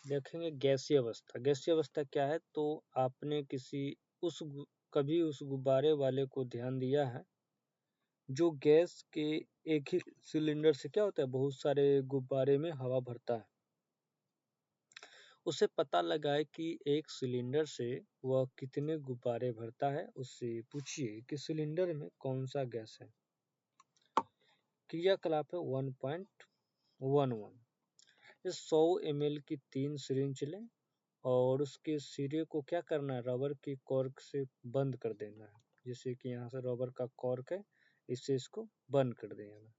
देखेंगे गैसीय अवस्था। गैसीय अवस्था क्या है, तो आपने कभी उस गुब्बारे वाले को ध्यान दिया है जो गैस के एक ही सिलेंडर से क्या होता है, बहुत सारे गुब्बारे में हवा भरता है। उसे पता लगाए कि एक सिलेंडर से वह कितने गुब्बारे भरता है। उससे पूछिए कि सिलेंडर में कौन सा गैस है। क्रियाकलाप है 1.11। इस 100 ml की 3 सिरिंज लें और उसके सिरे को क्या करना है, रबर की कॉर्क से बंद कर देना है। जैसे कि यहाँ से रबर का कॉर्क है, इससे इसको बंद कर देना।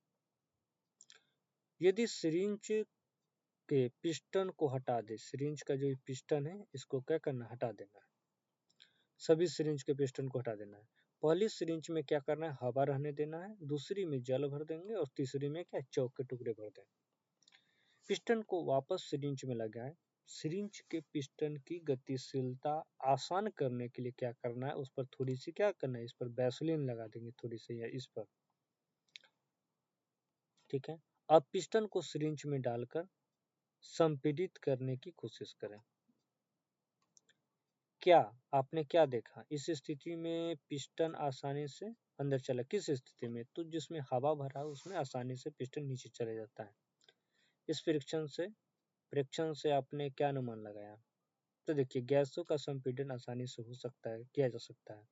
यदि सिरिंज के पिस्टन को हटा दे, सिरिंज का जो पिस्टन है इसको क्या करना, हटा देना है। सभी सिरिंज के पिस्टन को हटा देना है। पहली सिरिंज में क्या करना है, हवा रहने देना है। दूसरी में जल भर देंगे और तीसरी में क्या, चौक के टुकड़े भर देंगे। पिस्टन को वापस सिरिंज में लगाएं। सिरिंज के पिस्टन की गतिशीलता आसान करने के लिए क्या करना है, उस पर थोड़ी सी क्या करना है, इस पर वैसलीन लगा देंगे थोड़ी सी, या इस पर, ठीक है। अब पिस्टन को सिरिंज में डालकर संपीड़ित करने की कोशिश करें। क्या आपने क्या देखा, इस स्थिति में पिस्टन आसानी से अंदर चला। किस स्थिति में, तो जिसमें हवा भरा है उसमें आसानी से पिस्टन नीचे चले जाता है। इस परीक्षण से आपने क्या अनुमान लगाया, तो देखिए गैसों का संपीड़न आसानी से हो सकता है, किया जा सकता है।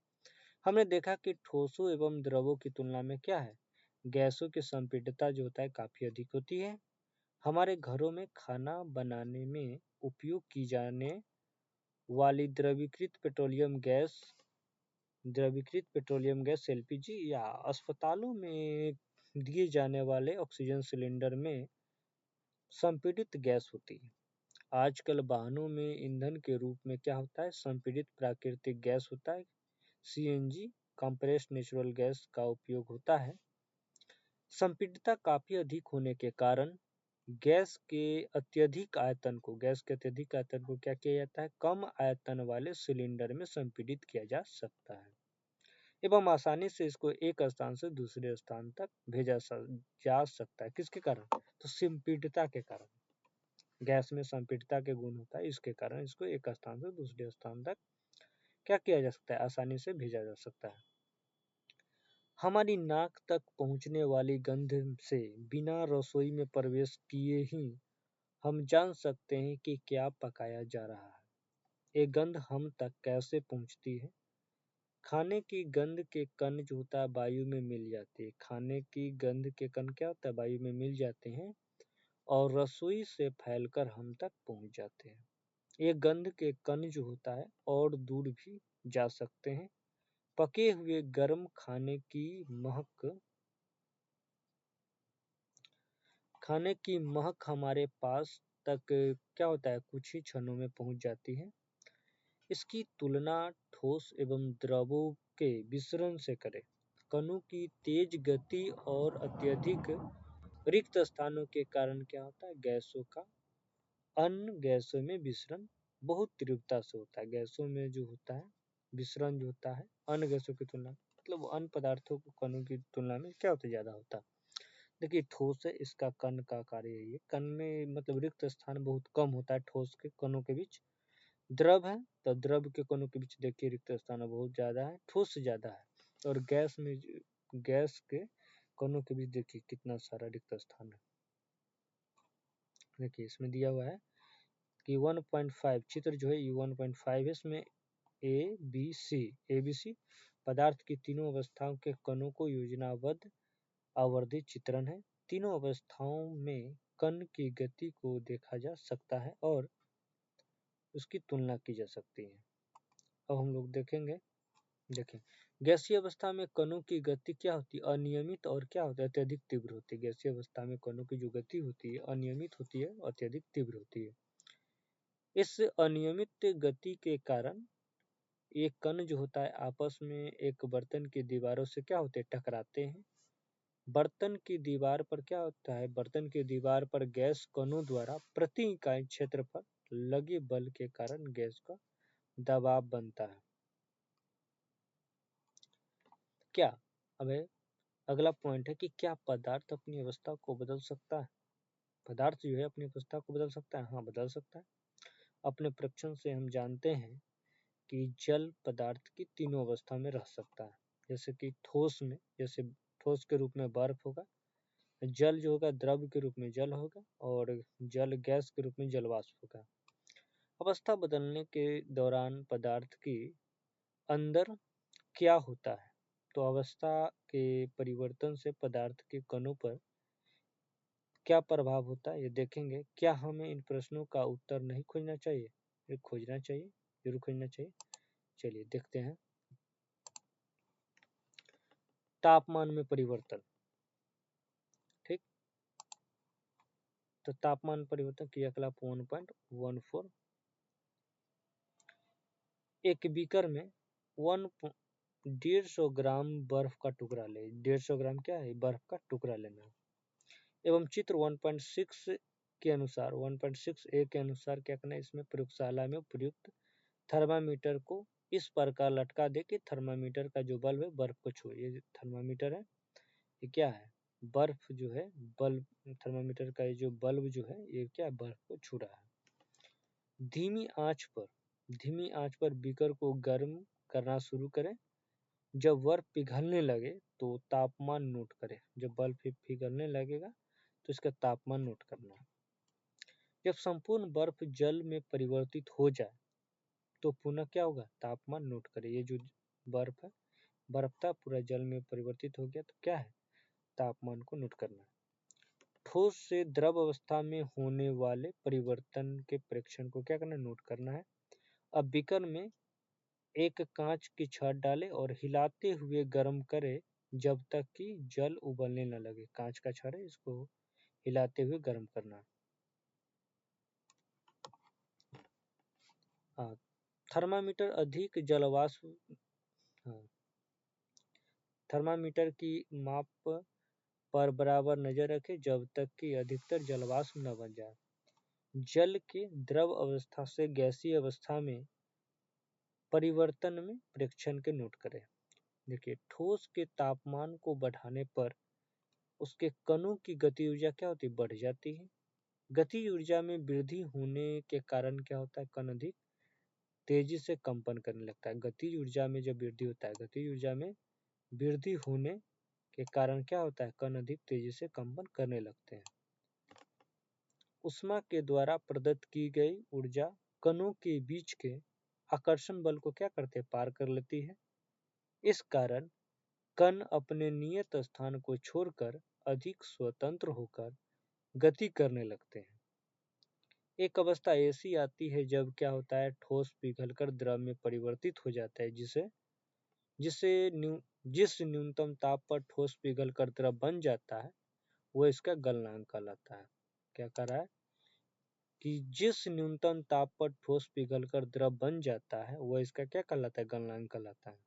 हमने देखा कि ठोसों एवं द्रवों की तुलना में क्या है, गैसों की संपीड़ितता जो होता है काफी अधिक होती है। हमारे घरों में खाना बनाने में उपयोग की जाने वाली द्रवीकृत पेट्रोलियम गैस एलपीजी या अस्पतालों में दिए जाने वाले ऑक्सीजन सिलेंडर में संपीड़ित गैस होती है। आजकल वाहनों में ईंधन के रूप में क्या होता है, संपीड़ित प्राकृतिक गैस होता है, सीएनजी कंप्रेस्ड नेचुरल गैस का उपयोग होता है। संपीड़ितता काफी अधिक होने के कारण गैस के अत्यधिक आयतन को क्या किया जाता है, कम आयतन वाले सिलेंडर में संपीड़ित किया जा सकता है एवं आसानी से इसको एक स्थान से दूसरे स्थान तक भेजा जा सकता है। किसके कारण, तो संपीड़ितता के कारण। गैस में संपीड़ितता के गुण होता है, इसके कारण इसको एक स्थान से दूसरे स्थान तक क्या किया जा सकता है, आसानी से भेजा जा सकता है। हमारी नाक तक पहुंचने वाली गंध से बिना रसोई में प्रवेश किए ही हम जान सकते हैं कि क्या पकाया जा रहा है। ये गंध हम तक कैसे पहुंचती है, खाने की गंध के कण जो होता है वायु में मिल जाते हैं। खाने की गंध के कण क्या होता है, वायु में मिल जाते हैं और रसोई से फैलकर हम तक पहुंच जाते हैं। ये गंध के कण जो होता है और दूर भी जा सकते हैं। पके हुए गर्म खाने की महक हमारे पास तक क्या होता है, कुछ ही क्षणों में पहुंच जाती है। इसकी तुलना ठोस एवं द्रवों के विसरण से करें। कणों की तेज गति और अत्यधिक रिक्त स्थानों के कारण क्या होता है, गैसों का अन्य गैसों में विसरण बहुत तीव्रता से होता है। गैसों में जो होता है विसरण जो होता है अन्य गैसों की तुलना, मतलब अन्य पदार्थों को कणों की तुलना में क्या होता है, ज्यादा होता है। देखिए ठोस है, इसका कण का कार्य है, ये कण में मतलब रिक्त स्थान बहुत कम होता है ठोस के कणों के बीच। द्रव है तो द्रव के कणों के बीच देखिए रिक्त स्थान बहुत ज्यादा है, ठोस से ज्यादा है। और गैस के कणों के बीच देखिए कितना सारा रिक्त स्थान है। देखिए इसमें दिया हुआ है कि 1.5 चित्र जो है ये 1.5 है। इसमें ABC पदार्थ की तीनों अवस्थाओं के कणों को योजनाबद्ध आवर्धित चित्रण है। तीनों अवस्थाओं में कण की गति को देखा जा सकता है और उसकी तुलना की जा सकती है। अब हम लोग देखें गैसीय अवस्था में कणों की गति क्या होती है, अनियमित और क्या होता है, अत्यधिक तीव्र होती है। गैसीय अवस्था में कणों की जो गति होती है अनियमित होती है, अत्यधिक तीव्र होती है। इस अनियमित गति के कारण ये कण जो होता है आपस में एक बर्तन की दीवारों से क्या होते हैं, टकराते हैं। बर्तन की दीवार पर क्या होता है, बर्तन की दीवार पर गैस कणों द्वारा प्रति इकाई क्षेत्र पर लगे बल के कारण गैस का दबाव बनता है। क्या, अब अगला पॉइंट है कि क्या पदार्थ अपनी अवस्था को बदल सकता है। पदार्थ जो है अपनी अवस्था को बदल सकता है, हाँ बदल सकता है। अपने परीक्षण से हम जानते हैं कि जल पदार्थ की तीनों अवस्था में रह सकता है, जैसे कि ठोस में, जैसे ठोस के रूप में बर्फ होगा, जल जो होगा द्रव के रूप में जल होगा, और जल गैस के रूप में जलवाष्प होगा। अवस्था बदलने के दौरान पदार्थ के अंदर क्या होता है? तो अवस्था के परिवर्तन से पदार्थ के कणों पर क्या प्रभाव होता है, ये देखेंगे। क्या हमें इन प्रश्नों का उत्तर नहीं खोजना चाहिए? ये खोजना चाहिए, जरूर खोजना चाहिए। चलिए देखते हैं। तापमान में परिवर्तन, ठीक। तो तापमान परिवर्तन क्रियाकलाप 1.14। एक बीकर में 150 ग्राम बर्फ का टुकड़ा ले, 150 ग्राम क्या है? बर्फ का टुकड़ा लेना एवं चित्र 1.6 के अनुसार 1.6a के अनुसार क्या करना है? इसमें प्रयोगशाला में प्रयुक्त थर्मामीटर को इस प्रकार लटका दे कि थर्मामीटर का जो बल्ब है बर्फ को छुए। ये थर्मामीटर है, ये क्या है? बर्फ जो है, बल्ब, थर्मामीटर का ये जो बल्ब जो है ये क्या, बर्फ को छू रहा है। धीमी आंच पर बीकर को गर्म करना शुरू करें। जब बर्फ पिघलने लगे तो तापमान नोट करें। जब बर्फ पिघलने लगेगा तो इसका तापमान नोट करना है। जब संपूर्ण बर्फ जल में परिवर्तित हो जाए तो पुनः क्या होगा? तापमान नोट करें। ये जो बर्फ है, बर्फ था, पूरा जल में परिवर्तित हो गया, तो क्या है? तापमान को नोट करना है। ठोस से द्रव अवस्था में होने वाले परिवर्तन के प्रेक्षण को क्या करना है? नोट करना है। अब बीकर में एक कांच की छड़ डालें और हिलाते हुए गर्म करें जब तक कि जल उबलने न लगे। कांच का छड़ है, इसको हिलाते हुए गर्म करना। हाँ, थर्मामीटर अधिक जलवाष्प, हाँ, थर्मामीटर की माप पर बराबर नजर रखें जब तक कि अधिकतर जलवाष्प न बन जाए। जल के द्रव अवस्था से गैसीय अवस्था में परिवर्तन में प्रेक्षण के नोट करें। देखिए, ठोस के तापमान को बढ़ाने पर उसके कणों की गति ऊर्जा क्या होती है? बढ़ जाती है। गति ऊर्जा में वृद्धि होने के कारण क्या होता है? कण अधिक तेजी से कंपन करने लगता है। गति ऊर्जा में जब वृद्धि होता है, गति ऊर्जा में वृद्धि होने के कारण क्या होता है? कण अधिक तेजी से कंपन करने लगते हैं। ऊष्मा के द्वारा प्रदत्त की गई ऊर्जा कणों के बीच के आकर्षण बल को क्या करते हैं? पार कर लेती है। इस कारण कण अपने नियत स्थान को छोड़कर अधिक स्वतंत्र होकर गति करने लगते हैं। एक अवस्था ऐसी आती है जब क्या होता है? ठोस पिघलकर द्रव में परिवर्तित हो जाता है, जिस न्यूनतम ताप पर ठोस पिघलकर द्रव बन जाता है वो इसका गलनांक कहलाता है। क्या कह रहा है कि जिस न्यूनतम ताप पर ठोस पिघलकर द्रव बन जाता है वह इसका क्या कहलाता है? गलनांक कहलाता है।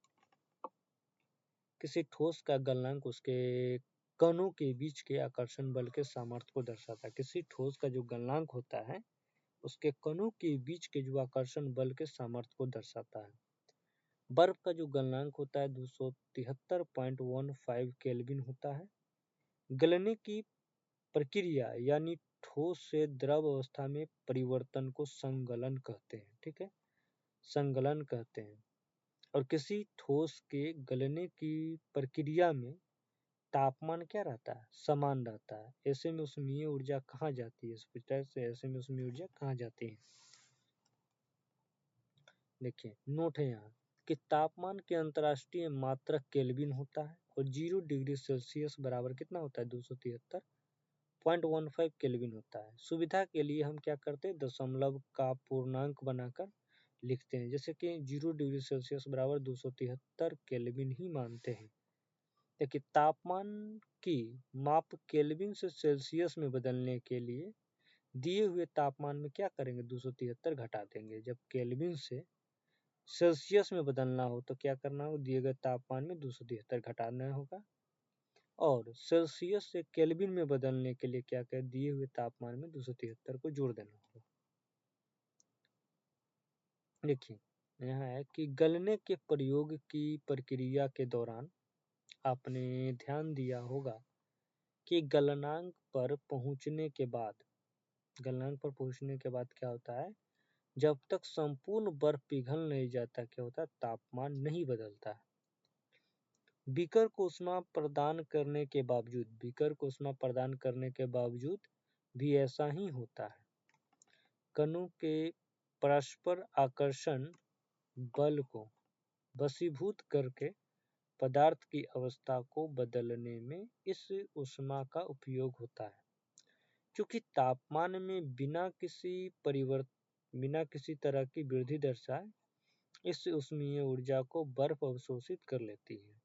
किसी ठोस का गलनांक उसके कणों के बीच के आकर्षण बल के सामर्थ्य को दर्शाता है। किसी ठोस का जो गलनांक होता है उसके कणों के बीच के जो आकर्षण बल के सामर्थ्य को दर्शाता है। बर्फ का जो गलनांक होता है 273.15 केल्विन होता है। गलने की प्रक्रिया यानी ठोस से द्रव अवस्था में परिवर्तन को संगलन कहते हैं। ठीक है, संगलन कहते हैं। और किसी ठोस के गलने की प्रक्रिया में तापमान क्या रहता है? समान रहता है। ऐसे में ऊष्मीय ऊर्जा कहाँ जाती है? इस प्रकार से ऐसे में ऊष्मीय ऊर्जा कहाँ जाती है? देखिए, नोट है यहाँ कि तापमान के अंतर्राष्ट्रीय मात्रक केल्विन होता है और 0 डिग्री सेल्सियस बराबर कितना होता है? 273.15 केल्विन होता है। सुविधा के लिए हम क्या करते हैं? दशमलव का पूर्णांक बनाकर लिखते हैं, जैसे कि 0 डिग्री सेल्सियस बराबर 273 केल्विन ही मानते हैं। देखिए, तापमान की माप केल्विन से सेल्सियस में बदलने के लिए दिए हुए तापमान में क्या करेंगे? 273 घटा देंगे। जब केल्विन से सेल्सियस में बदलना हो तो क्या करना हो? दिए गए तापमान में 273 घटाना होगा। और सेल्सियस से केल्विन में बदलने के लिए क्या करें? दिए हुए तापमान में 273 को जोड़ देना होगा। देखिए, यहाँ है कि गलने के प्रयोग की प्रक्रिया के दौरान आपने ध्यान दिया होगा कि गलनांक पर पहुंचने के बाद क्या होता है? जब तक संपूर्ण बर्फ पिघल नहीं जाता क्या होता है, तापमान नहीं बदलता। बीकर को ऊष्मा प्रदान करने के बावजूद भी ऐसा ही होता है। कणों के परस्पर आकर्षण बल को वशीभूत करके पदार्थ की अवस्था को बदलने में इस ऊष्मा का उपयोग होता है। चूंकि तापमान में बिना किसी तरह की वृद्धि दर्शाए इस ऊष्मीय ऊर्जा को बर्फ अवशोषित कर लेती है।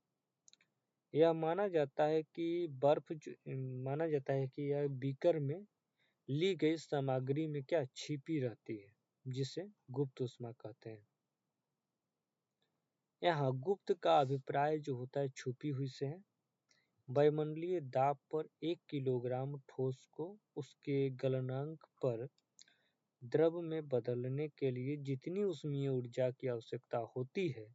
यह माना जाता है कि यह बीकर में ली गई सामग्री में क्या छिपी रहती है, जिसे गुप्त ऊष्मा कहते हैं। यहाँ गुप्त का अभिप्राय जो होता है छुपी हुई से है। वायुमंडलीय दाब पर 1 किलोग्राम ठोस को उसके गलनांक पर द्रव में बदलने के लिए जितनी ऊष्मीय ऊर्जा की आवश्यकता होती है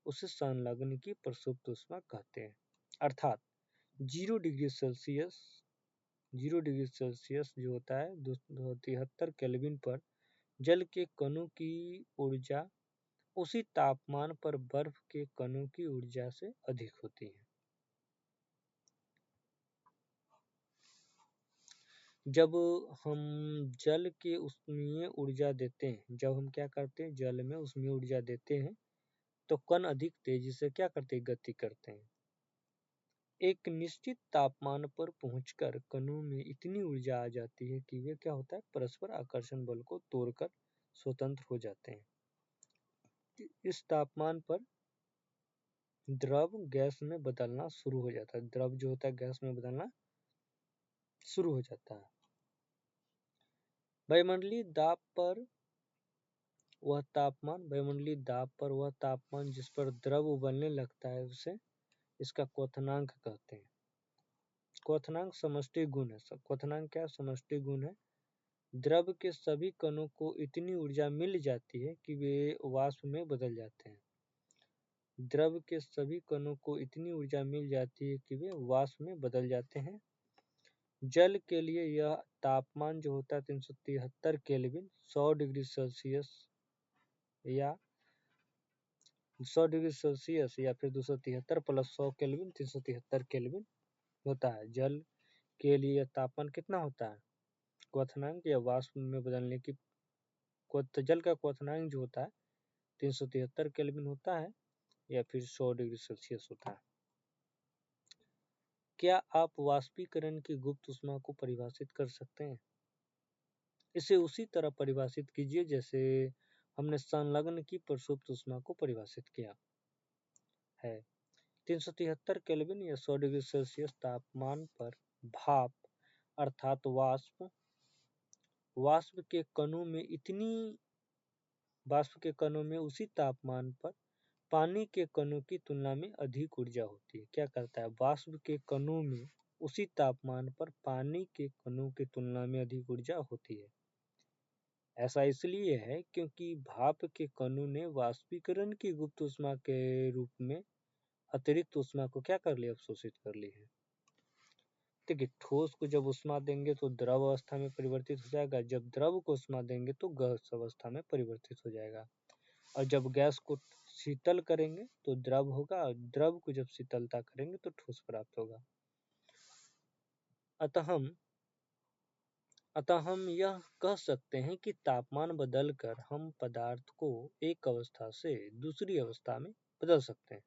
उसे संलग्न की प्रसुप्त ऊष्मा कहते हैं। अर्थात 0 डिग्री सेल्सियस जो होता है 273 केल्विन पर जल के कणों की ऊर्जा उसी तापमान पर बर्फ के कणों की ऊर्जा से अधिक होती है। जब हम जल के ऊष्मीय ऊर्जा देते हैं, जब हम क्या करते हैं, जल में ऊष्मीय ऊर्जा देते हैं तो कण अधिक तेजी से क्या करते हैं, गति करते हैं। एक निश्चित तापमान पर पहुंचकर कणों में इतनी ऊर्जा आ जाती है कि वे क्या होता है, परस्पर आकर्षण बल को तोड़कर स्वतंत्र हो जाते हैं। इस तापमान पर द्रव गैस में बदलना शुरू हो जाता है। द्रव जो होता है गैस में बदलना शुरू हो जाता है। वायुमंडलीय दाब पर वह तापमान जिस पर द्रव उबलने लगता है उसे इसका क्वथनांक कहते हैं। क्वथनांक समष्टि गुण है। क्वथनांक क्या समष्टि गुण है। द्रव के सभी कणों को इतनी ऊर्जा मिल जाती है कि वे वाष्प में बदल जाते हैं। द्रव के सभी कणों को इतनी ऊर्जा मिल जाती है कि वे वाष्प में बदल जाते हैं। जल के लिए यह तापमान जो होता है 373 केल्विन 100 डिग्री सेल्सियस या 273 प्लस 100 केल्विन 373 केल्विन होता है। जल के लिए यह तापमान कितना होता है, क्वथनांक या वाष्प में बदलने की जल का क्वथनांक जो होता है 373 केल्विन होता है या फिर 100 डिग्री सेल्सियस होता है। क्या आप वाष्पीकरण की गुप्त ऊष्मा को परिभाषित कर सकते हैं? इसे उसी तरह परिभाषित कीजिए जैसे हमने संलग्न की प्रसुप्त ऊष्मा को परिभाषित किया है। 373 केल्विन या 100 डिग्री सेल्सियस तापमान पर भाप अर्थात वाष्प के कणों में उसी तापमान पर पानी के कणों की तुलना में अधिक ऊर्जा होती है। क्या करता है, वाष्प के कणों में उसी तापमान पर पानी के कणों की तुलना में अधिक ऊर्जा होती है। ऐसा इसलिए है क्योंकि भाप के कणों ने वाष्पीकरण की गुप्त ऊष्मा के रूप में अतिरिक्त ऊष्मा को क्या कर लिया, अवशोषित कर ली है। देखिए, ठोस को जब ऊष्मा देंगे तो द्रव अवस्था में परिवर्तित हो जाएगा, जब द्रव को ऊष्मा देंगे तो गैस अवस्था में परिवर्तित हो जाएगा, और जब गैस को शीतल करेंगे तो द्रव होगा, और द्रव को जब शीतलता करेंगे तो ठोस प्राप्त होगा। अतः हम यह कह सकते हैं कि तापमान बदलकर हम पदार्थ को एक अवस्था से दूसरी अवस्था में बदल सकते हैं।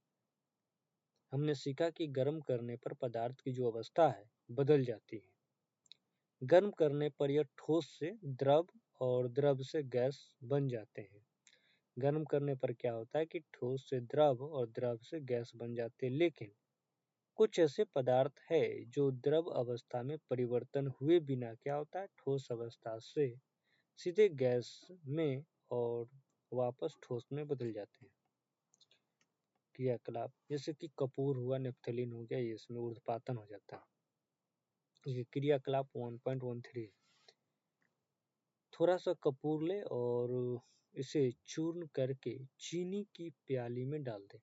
हमने सीखा कि गर्म करने पर पदार्थ की जो अवस्था है बदल जाती है। गर्म करने पर यह ठोस से द्रव और द्रव से गैस बन जाते हैं। गर्म करने पर क्या होता है कि ठोस से द्रव और द्रव से गैस बन जाते हैं, लेकिन कुछ ऐसे पदार्थ है जो द्रव अवस्था में परिवर्तन हुए बिना क्या होता है, ठोस अवस्था से सीधे गैस में और वापस ठोस में बदल जाते हैं। क्रियाकलाप जैसे कि कपूर हुआ, नेफ्थलीन हो गया, ये इसमें ऊर्ध्वपातन हो जाता है। ये क्रियाकलाप 1.13। थोड़ा सा कपूर ले और इसे चूर्ण करके चीनी की प्याली में डाल दें।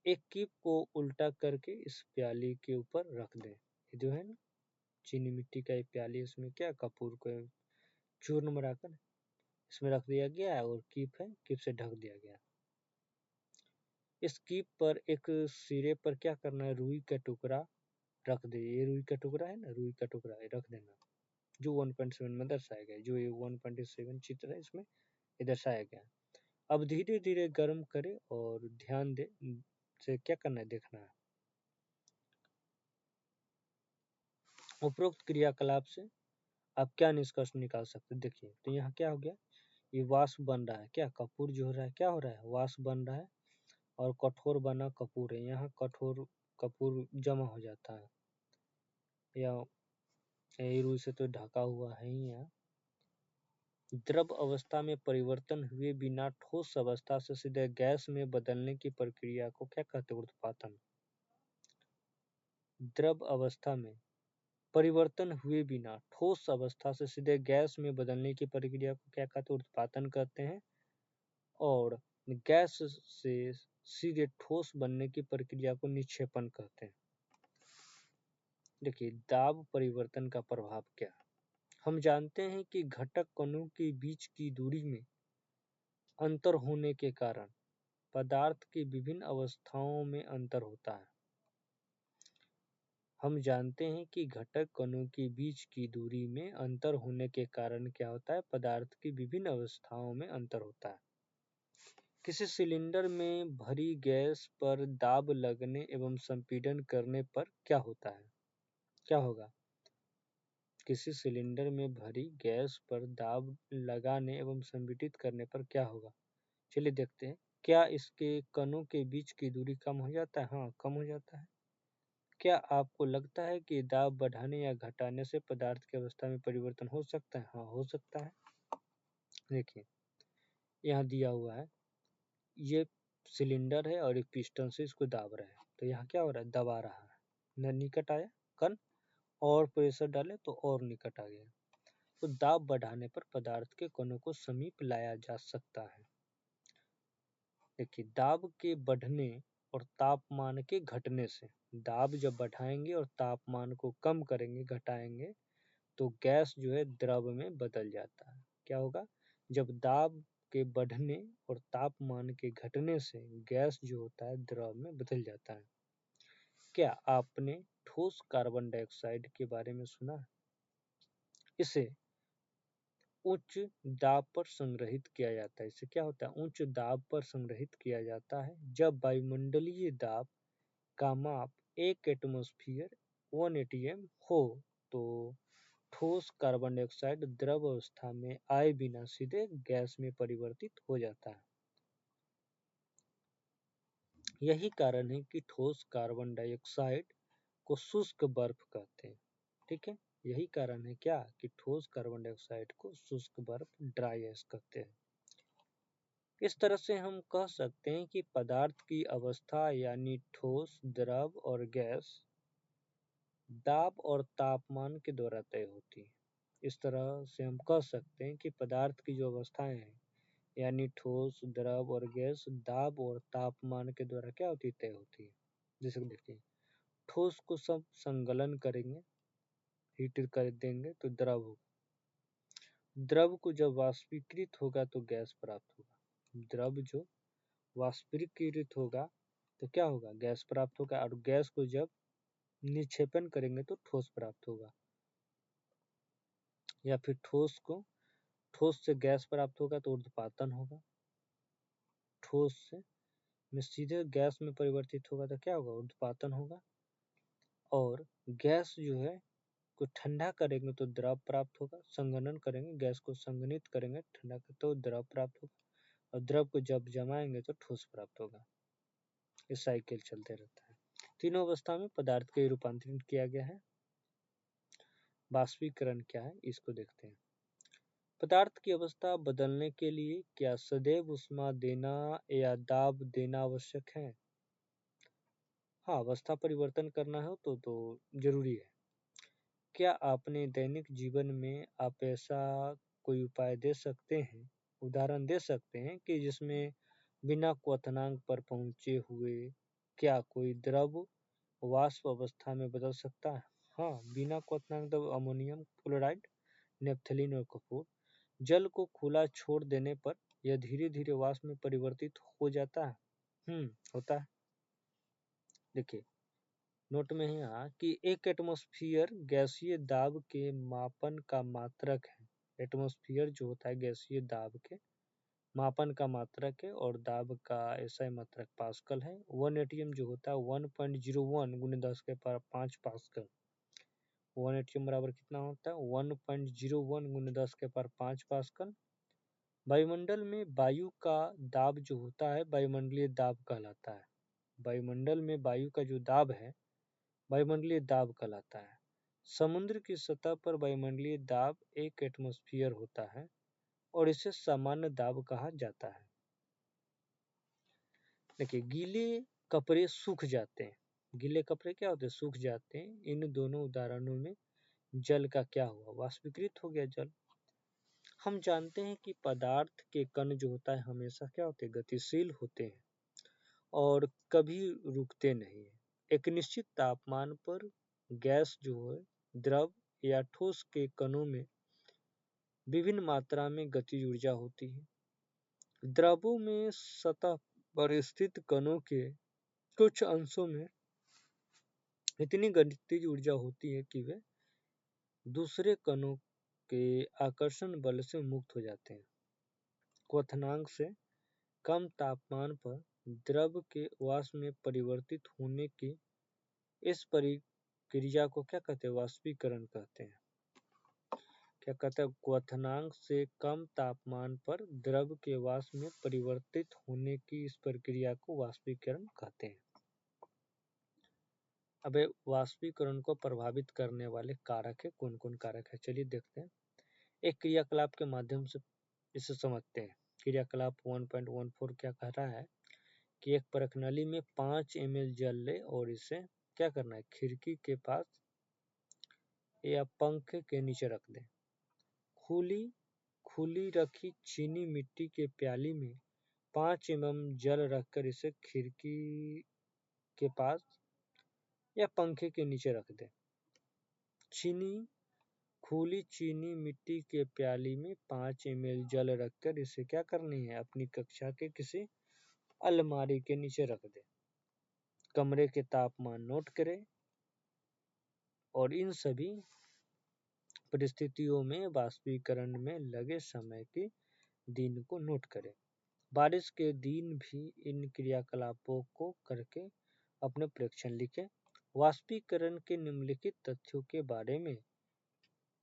एक कीप को उल्टा करके इस प्याली के ऊपर रख दें। ये जो है ना चीनी मिट्टी का एक प्याली, इसमें क्या कपूर को चूर्ण मिलाकर इसमें रख दिया गया है और कीप है, कीप से ढक दिया गया। इस कीप पर एक सिरे पर क्या करना है, रुई का टुकड़ा रख दे। ये रुई का टुकड़ा है ना, रुई का टुकड़ा रख देना, जो 1.7 में दर्शाया गया है। जो ये 1.7 चित्र है इसमें ये दर्शाया गया है। अब धीरे धीरे गर्म करे और ध्यान दे से क्या करना है, देखना है। उपरोक्त क्रियाकलाप से आप क्या निष्कर्ष निकाल सकते हैं, देखिए। तो यहाँ क्या हो गया, ये वाष्प बन रहा है, क्या कपूर जो हो रहा है, क्या हो रहा है, वाष्प बन रहा है और कठोर बना कपूर है। यहाँ कठोर कपूर जमा हो जाता है, या रुई से तो ढका हुआ है ही। यहाँ द्रव अवस्था में परिवर्तन हुए बिना ठोस अवस्था से सीधे गैस में बदलने की प्रक्रिया को क्या कहते हैं, ऊर्ध्वपातन। द्रव अवस्था में परिवर्तन हुए बिना ठोस अवस्था से सीधे गैस में बदलने की प्रक्रिया को क्या कहते हैं, ऊर्ध्वपातन कहते हैं। और गैस से सीधे ठोस बनने की प्रक्रिया को निक्षेपण कहते हैं। देखिए, दाब परिवर्तन का प्रभाव क्या है। हम जानते हैं कि घटक कणों के बीच की दूरी में अंतर होने के कारण पदार्थ की विभिन्न अवस्थाओं में अंतर होता है। हम जानते हैं कि घटक कणों के बीच की दूरी में अंतर होने के कारण क्या होता है, पदार्थ की विभिन्न अवस्थाओं में अंतर होता है। किसी सिलेंडर में भरी गैस पर दाब लगने एवं संपीड़न करने पर क्या होता है, क्या होगा। किसी सिलेंडर में भरी गैस पर दाब लगाने एवं संपीड़ित करने पर क्या होगा। चलिए देखते हैं। क्या इसके कणों के बीच की दूरी कम हो जाता है, हाँ कम हो जाता है। क्या आपको लगता है कि दाब बढ़ाने या घटाने से पदार्थ की अवस्था में परिवर्तन हो सकता है, हाँ हो सकता है। देखिए, यहाँ दिया हुआ है, ये सिलेंडर है और एक पिस्टन से इसको दाब रहा है। तो यहाँ क्या हो रहा है, दबा रहा है, न निकट आया कण, और प्रेशर डाले तो और निकट आ गया। तो दाब बढ़ाने पर पदार्थ के कणों को समीप लाया जा सकता है। देखिए, दाब के बढ़ने और तापमान के घटने से, दाब जब बढ़ाएंगे और तापमान को कम करेंगे, घटाएंगे, तो गैस जो है द्रव में बदल जाता है। क्या होगा, जब दाब के बढ़ने और तापमान के घटने से गैस जो होता है द्रव में बदल जाता है। क्या आपने ठोस कार्बन डाइऑक्साइड के बारे में सुना है। इसे उच्च दाब पर संग्रहित किया जाता है। इससे क्या होता है, उच्च दाब पर संग्रहित किया जाता है। जब वायुमंडलीय दाब का माप 1 एटमॉस्फेयर 1 atm हो तो ठोस कार्बन डाइऑक्साइड द्रव अवस्था में आए बिना सीधे गैस में परिवर्तित हो जाता है। यही कारण है कि ठोस कार्बन डाइऑक्साइड को शुष्क बर्फ कहते हैं। ठीक है, यही कारण है क्या, कि ठोस कार्बन डाइऑक्साइड को शुष्क बर्फ, ड्राई आइस कहते हैं। इस तरह से हम कह सकते हैं कि पदार्थ की अवस्था यानी ठोस, द्रव और गैस दाब और तापमान के द्वारा तय होती है। इस तरह से हम कह सकते हैं कि पदार्थ की जो अवस्थाएं हैं यानी ठोस, द्रव और गैस दाब और तापमान के द्वारा क्या होती है, तय होती है। जैसे कि देखिए, ठोस को सब संगलन करेंगे, हीट कर देंगे तो द्रव होगा। द्रव को जब वाष्पीकृत होगा तो गैस प्राप्त होगा। द्रव जो वाष्पीकृत होगा तो क्या होगा, गैस प्राप्त होगा। और गैस को जब निक्षेपण करेंगे तो ठोस प्राप्त होगा। या फिर ठोस से गैस प्राप्त होगा तो ऊर्ध्वपातन होगा। ठोस से में सीधे गैस में परिवर्तित होगा तो क्या होगा, ऊर्ध्वपातन होगा। और गैस जो है को ठंडा करेंगे तो द्रव प्राप्त होगा। संघनन करेंगे, गैस को संघनित करेंगे ठंडा तो द्रव प्राप्त होगा। और द्रव को जब जमाएंगे तो ठोस प्राप्त होगा। ये साइकिल चलते रहता है। तीनों अवस्था में पदार्थ के रूपांतरित किया गया है। वाष्पीकरण क्या है, इसको देखते हैं। पदार्थ की अवस्था बदलने के लिए क्या सदैव ऊष्मा देना या दाब देना आवश्यक है। हाँ, अवस्था परिवर्तन करना हो तो जरूरी है। क्या आपने दैनिक जीवन में आप ऐसा कोई उपाय दे सकते हैं, उदाहरण दे सकते हैं कि जिसमें बिना क्वथनांक पर पहुंचे हुए क्या कोई द्रव वाष्प अवस्था में बदल सकता है। हाँ, बिना क्वथनांक द्रव अमोनियम क्लोराइड, नेपथलीन और कपूर। जल को खुला छोड़ देने पर यह धीरे धीरे वाष्प में परिवर्तित हो जाता है। होता है। देखिए नोट में है यहाँ कि एक एटमॉस्फेयर गैसीय दाब के मापन का मात्रक है। एटमॉस्फेयर जो होता है गैसीय दाब के मापन का मात्रक है और दाब का एसआई मात्रक पास्कल है। 1 एटीएम जो होता है 1.01 गुने 10 के पावर 5 पास्कल। 1 एटीएम बराबर कितना होता है 1.01 गुने 10 के पावर 5 पास्कल। वायुमंडल में वायु का दाब जो होता है वायुमंडलीय दाब कहलाता है। वायुमंडल में वायु का जो दाब है वायुमंडलीय दाब कहलाता है। समुद्र की सतह पर वायुमंडलीय दाब 1 एटमॉस्फेयर होता है और इसे सामान्य दाब कहा जाता है। देखिए गीले कपड़े सूख जाते हैं। गीले कपड़े क्या होते हैं सूख जाते हैं। इन दोनों उदाहरणों में जल का क्या हुआ वाष्पीकृत हो गया जल। हम जानते हैं कि पदार्थ के कण जो होता है हमेशा क्या होते हैं गतिशील होते हैं और कभी रुकते नहीं है। एक निश्चित तापमान पर गैस जो है द्रव या ठोस के कणों में विभिन्न मात्रा में गतिज ऊर्जा होती है। द्रवों में सतह पर स्थित कणों के कुछ अंशों में इतनी गतिज ऊर्जा होती है कि वे दूसरे कणों के आकर्षण बल से मुक्त हो जाते हैं। क्वथनांक से कम तापमान पर द्रव के वाष्प में परिवर्तित होने की इस प्रक्रिया को क्या कहते हैं वाष्पीकरण कहते हैं। क्या कहते हैं क्वथनांक से कम तापमान पर द्रव के वाष्प में परिवर्तित होने की इस प्रक्रिया को वाष्पीकरण कहते हैं। अब वाष्पीकरण को प्रभावित करने वाले कारक है कौन कौन कारक है चलिए देखते हैं। एक क्रियाकलाप के माध्यम से इसे समझते हैं। क्रियाकलाप 1.14 क्या कह रहा है कि एक परखनली में 5 ml जल ले और इसे क्या करना है खिड़की के पास या पंखे के नीचे रख दें। खुली रखी चीनी मिट्टी के प्याली में 5 mm जल रखकर इसे खिड़की के पास या पंखे के नीचे रख दें। खुली चीनी मिट्टी के प्याली में 5 ml जल रखकर इसे क्या करनी है अपनी कक्षा के किसी अलमारी के नीचे रख दें। कमरे के तापमान नोट करें और इन सभी परिस्थितियों में वाष्पीकरण में लगे समय के दिन को नोट करें। बारिश के दिन भी इन क्रियाकलापों को करके अपने प्रेक्षण लिखें। वाष्पीकरण के निम्नलिखित तथ्यों के बारे में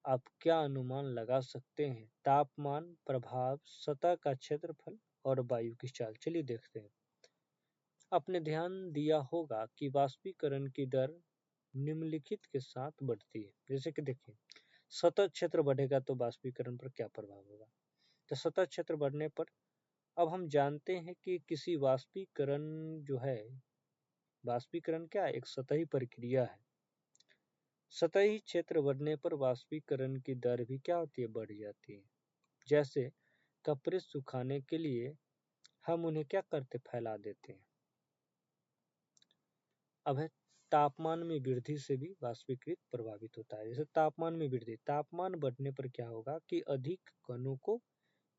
आप क्या अनुमान लगा सकते हैं। तापमान प्रभाव सतह का क्षेत्रफल और वायु की चाल। चलिए देखते हैं। आपने ध्यान दिया होगा कि वाष्पीकरण की दर निम्नलिखित के साथ बढ़ती है। जैसे कि देखिए सतह क्षेत्र बढ़ेगा तो वाष्पीकरण पर क्या प्रभाव होगा। तो सतह क्षेत्र बढ़ने पर अब हम जानते हैं कि किसी वाष्पीकरण जो है वाष्पीकरण क्या है एक सतही प्रक्रिया है। सतही क्षेत्र बढ़ने पर वाष्पीकरण की दर भी क्या होती है बढ़ जाती है। जैसे कपड़े सुखाने के लिए हम उन्हें क्या करते फैला देते हैं। अब है तापमान में वृद्धि से भी वाष्पीकृत प्रभावित होता है। जैसे तापमान में वृद्धि तापमान बढ़ने पर क्या होगा कि अधिक कणों को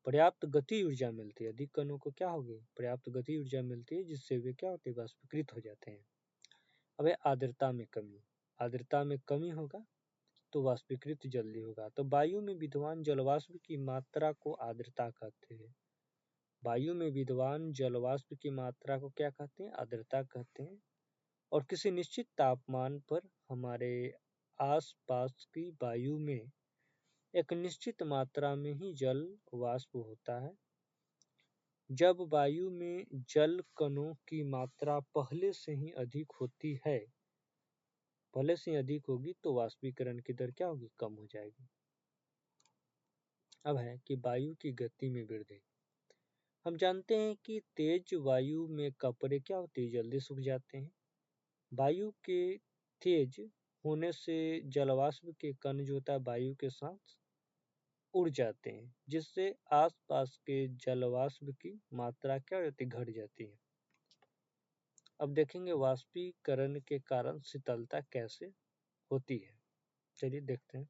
पर्याप्त गति ऊर्जा मिलती है। अधिक कणों को क्या होगी पर्याप्त गति ऊर्जा मिलती है जिससे वे क्या होते हैं वाष्पीकृत हो जाते हैं। अब आर्द्रता में कमी। आर्द्रता में कमी होगा तो वाष्पीकृत जल्दी होगा। तो वायु में विद्यमान जलवाष्प की मात्रा को आर्द्रता कहते हैं। वायु में विद्यमान जलवाष्प की मात्रा को क्या कहते हैं आर्द्रता कहते हैं। और किसी निश्चित तापमान पर हमारे आसपास की वायु में एक निश्चित मात्रा में ही जल वाष्प होता है। जब वायु में जल कणों की मात्रा पहले से ही अधिक होगी तो वाष्पीकरण की दर क्या होगी कम हो जाएगी। अब है कि वायु की गति में वृद्धि। हम जानते हैं कि तेज वायु में कपड़े क्या होते हैं जल्दी सूख जाते हैं। वायु के तेज होने से जलवाष्प के कण जो होता है वायु के साथ उड़ जाते हैं जिससे आसपास के जलवाष्प की मात्रा क्या होती है घट जाती है। अब देखेंगे वाष्पीकरण के कारण शीतलता कैसे होती है। चलिए देखते हैं।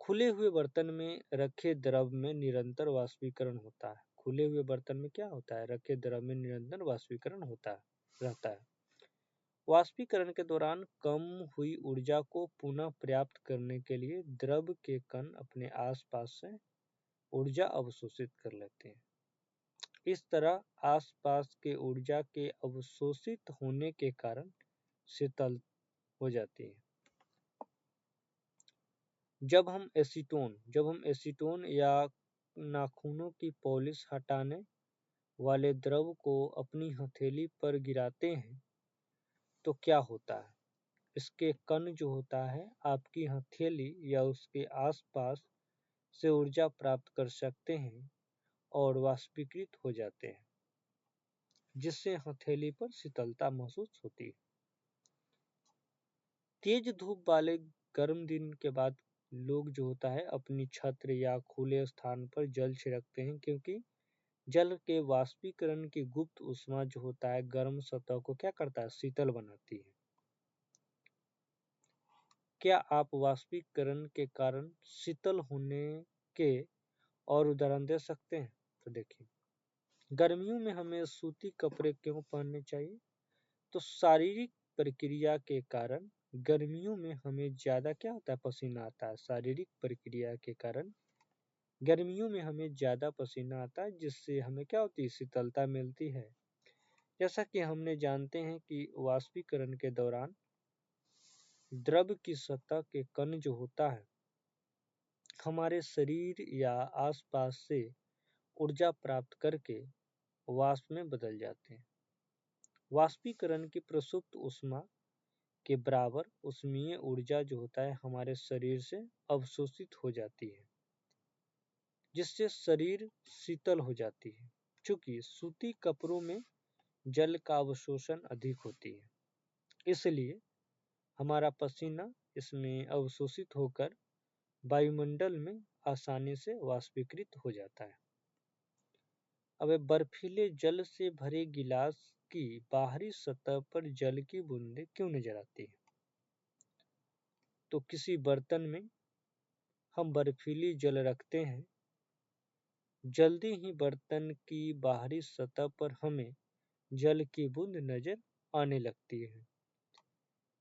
खुले हुए बर्तन में रखे द्रव में निरंतर वाष्पीकरण होता है। खुले हुए बर्तन में क्या होता है? रखे द्रव में निरंतर वाष्पीकरण रहता है। वाष्पीकरण के दौरान कम हुई ऊर्जा को पुनः प्राप्त करने के लिए द्रव के कण अपने आसपास से ऊर्जा अवशोषित कर लेते हैं। इस तरह आसपास के ऊर्जा के अवशोषित होने के कारण शीतल हो जाती है। जब हम एसीटोन या नाखूनों की पॉलिश हटाने वाले द्रव को अपनी हथेली पर गिराते हैं तो क्या होता है? इसके कण जो होता है आपकी हथेली या उसके आसपास से ऊर्जा प्राप्त कर सकते हैं और वाष्पीकृत हो जाते हैं, जिससे हथेली पर शीतलता महसूस होती है। तेज धूप वाले गर्म दिन के बाद लोग जो होता है अपनी छत या खुले स्थान पर जल छिड़कते हैं, क्योंकि जल के वाष्पीकरण की गुप्त ऊष्मा जो होता है गर्म सतह को क्या करता है? शीतल बनाती है। क्या आप वाष्पीकरण के कारण शीतल होने के और उदाहरण दे सकते हैं? तो देखिए, गर्मियों में हमें सूती कपड़े क्यों पहनने चाहिए? तो शारीरिक प्रक्रिया के कारण गर्मियों में हमें ज्यादा क्या होता है? पसीना आता है। शारीरिक प्रक्रिया के कारण गर्मियों में हमें ज्यादा पसीना आता है, जिससे हमें क्या होती है? शीतलता मिलती है। जैसा कि हमने जानते हैं कि वाष्पीकरण के दौरान द्रव की सतह के कण जो होता है हमारे शरीर या आसपास से ऊर्जा प्राप्त करके वाष्प में बदल जाते हैं। वाष्पीकरण की प्रसुप्त ऊष्मा के बराबर ऊष्मीय ऊर्जा जो होता है हमारे शरीर से अवशोषित हो जाती है, जिससे शरीर शीतल हो जाती है। चूंकि सूती कपड़ों में जल का अवशोषण अधिक होती है, इसलिए हमारा पसीना इसमें अवशोषित होकर वायुमंडल में आसानी से वाष्पीकृत हो जाता है। अब बर्फीले जल से भरे गिलास की बाहरी सतह पर जल की बूंदें क्यों नजर आती है? तो किसी बर्तन में हम बर्फीली जल रखते हैं, जल्दी ही बर्तन की बाहरी सतह पर हमें जल की बूंद नजर आने लगती है।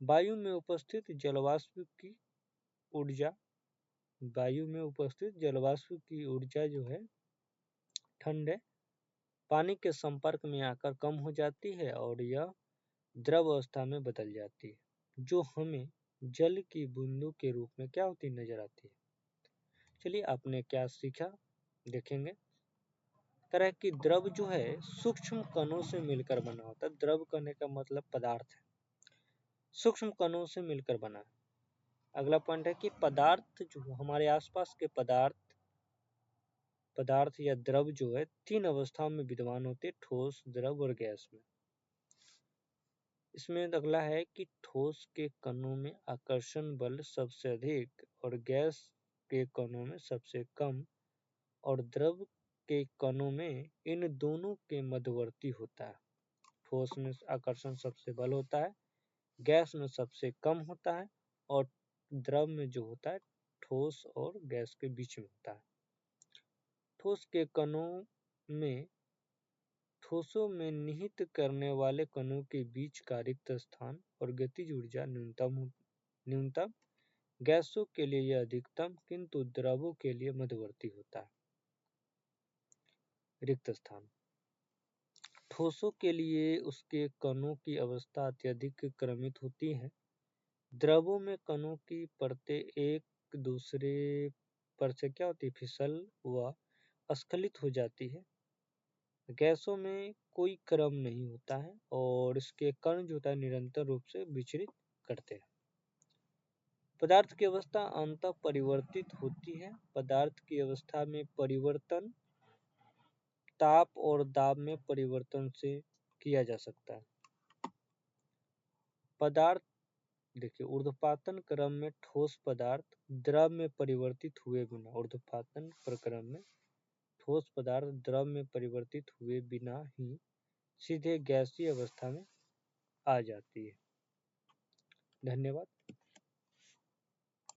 वायु में उपस्थित जलवाष्प की ऊर्जा जो है ठंडे पानी के संपर्क में आकर कम हो जाती है और यह द्रव अवस्था में बदल जाती है, जो हमें जल की बूंदों के रूप में क्या होती नजर आती है। चलिए, आपने क्या सीखा देखेंगे। तरह की द्रव जो है सूक्ष्म कणों से मिलकर बना होता है। द्रव कहने का मतलब पदार्थ है, सूक्ष्म कणों से मिलकर बना है। अगला पॉइंट है कि पदार्थ जो हमारे आसपास के पदार्थ या द्रव जो है 3 अवस्थाओं में विद्यमान होते हैं: ठोस, द्रव और गैस में। इसमें अगला है कि ठोस के कणों में आकर्षण बल सबसे अधिक और गैस के कणों में सबसे कम, और द्रव के कणों में इन दोनों के मध्यवर्ती होता है। ठोस में आकर्षण सबसे बल होता है, गैस में सबसे कम होता है, और द्रव में जो होता है ठोस और गैस के बीच में होता है। ठोस के कणों में ठोसों में निहित करने वाले कणों के बीच का रिक्त स्थान और गतिज ऊर्जा न्यूनतम, गैसों के लिए यह अधिकतम, किंतु द्रवों के लिए मध्यवर्ती होता है। रिक्त स्थान ठोसों के लिए उसके कणों की अवस्था अत्यधिक क्रमित होती है। द्रवों में कणों की परतें एक दूसरे पर से क्या होती है? फिसल व स्खलित हो जाती है। गैसों में कोई क्रम नहीं होता है और इसके कण जो होता है निरंतर रूप से विचरित करते हैं। पदार्थ की अवस्था अंततः परिवर्तित होती है। पदार्थ की अवस्था में परिवर्तन ताप और दाब में परिवर्तन से किया जा सकता है। पदार्थ देखिए, ऊर्ध्वपातन क्रम में ठोस पदार्थ द्रव में परिवर्तित हुए बिना ऊर्ध्वपातन प्रक्रम में ठोस पदार्थ द्रव में परिवर्तित हुए बिना ही सीधे गैसीय अवस्था में आ जाती है। धन्यवाद।